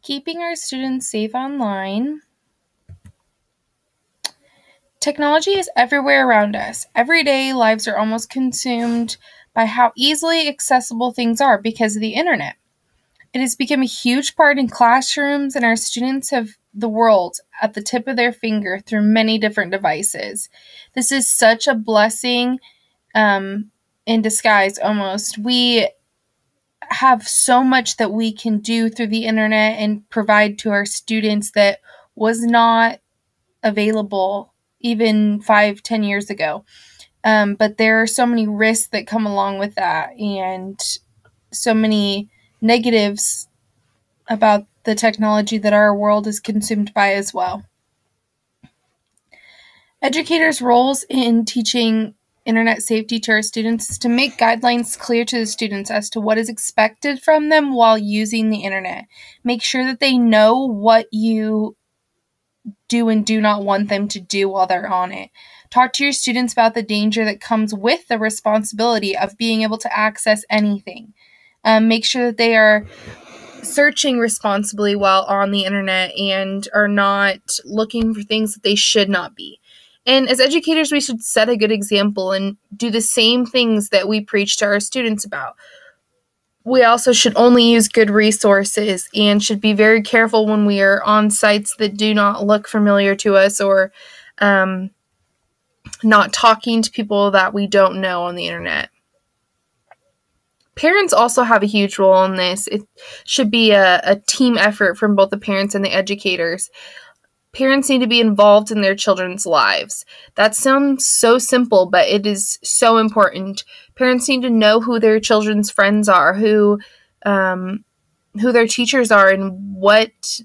Keeping our students safe online. Technology is everywhere around us. Everyday lives are almost consumed by how easily accessible things are because of the internet. It has become a huge part in classrooms, and our students have the world at the tip of their finger through many different devices. This is such a blessing in disguise almost. We have so much that we can do through the internet and provide to our students that was not available even 5-10 years ago. But there are so many risks that come along with that, and so many negatives about the technology that our world is consumed by as well. Educators' roles in teaching internet safety to our students is to make guidelines clear to the students as to what is expected from them while using the internet. Make sure that they know what you do and do not want them to do while they're on it. Talk to your students about the danger that comes with the responsibility of being able to access anything. Make sure that they are searching responsibly while on the internet and are not looking for things that they should not be. And as educators, we should set a good example and do the same things that we preach to our students about. We also should only use good resources and should be very careful when we are on sites that do not look familiar to us, or not talking to people that we don't know on the internet. Parents also have a huge role in this. It should be a team effort from both the parents and the educators. Parents need to be involved in their children's lives. That sounds so simple, but it is so important. Parents need to know who their children's friends are, who their teachers are, and what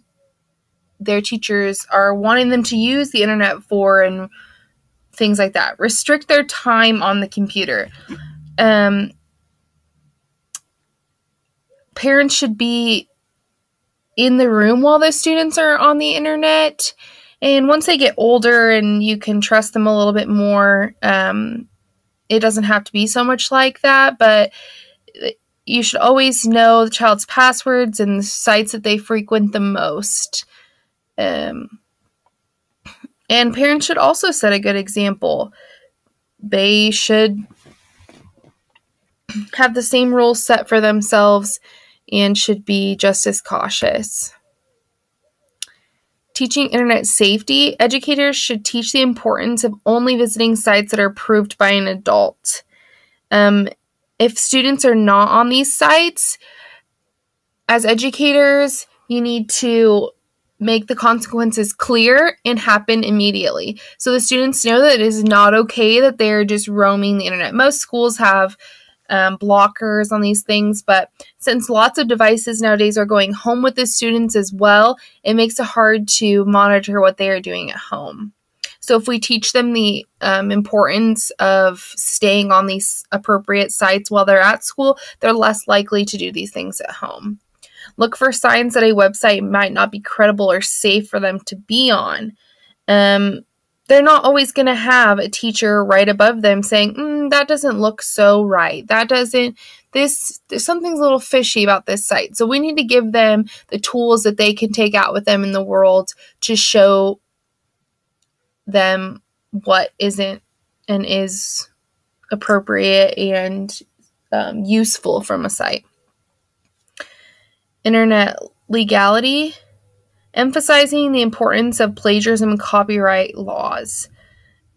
their teachers are wanting them to use the internet for, and things like that. Restrict their time on the computer. Parents should be in the room while the students are on the internet. And once they get older and you can trust them a little bit more, it doesn't have to be so much like that, but you should always know the child's passwords and the sites that they frequent the most. And parents should also set a good example. They should have the same rules set for themselves and should be just as cautious. Teaching internet safety, educators should teach the importance of only visiting sites that are approved by an adult. If students are not on these sites, as educators, you need to make the consequences clear and happen immediately, so the students know that it is not okay that they're just roaming the internet. Most schools have blockers on these things, but since lots of devices nowadays are going home with the students as well, it makes it hard to monitor what they are doing at home. So if we teach them the importance of staying on these appropriate sites while they're at school, they're less likely to do these things at home. Look for signs that a website might not be credible or safe for them to be on. They're not always going to have a teacher right above them saying, that doesn't look so right. There's something's a little fishy about this site. So we need to give them the tools that they can take out with them in the world to show them what isn't and is appropriate and useful from a site. Internet legality. Emphasizing the importance of plagiarism and copyright laws.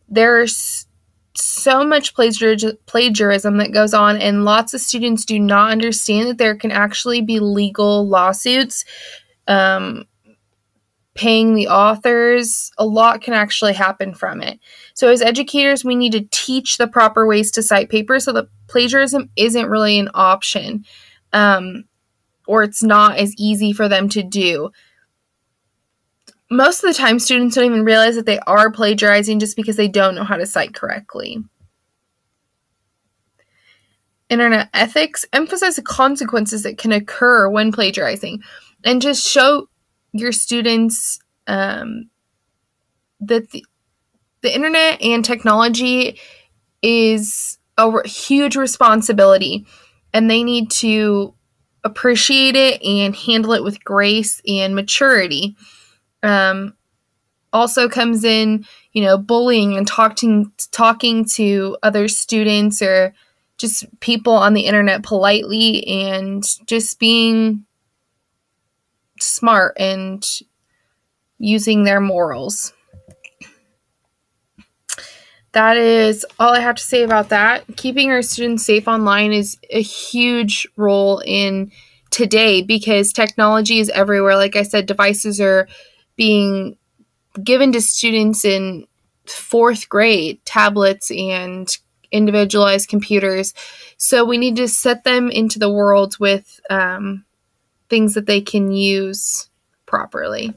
There's so much plagiarism that goes on, and lots of students do not understand that there can actually be legal lawsuits, paying the authors. A lot can actually happen from it. So as educators, we need to teach the proper ways to cite papers so that plagiarism isn't really an option, or it's not as easy for them to do. Most of the time, students don't even realize that they are plagiarizing just because they don't know how to cite correctly. Internet ethics. Emphasize the consequences that can occur when plagiarizing, and just show your students that the internet and technology is a huge responsibility, and they need to appreciate it and handle it with grace and maturity. Also comes in, bullying and talking to other students or just people on the internet politely, and just being smart and using their morals. That is all I have to say about that. Keeping our students safe online is a huge role in today because technology is everywhere. Like I said, devices are being given to students in 4th grade, tablets and individualized computers. So we need to set them into the world with things that they can use properly.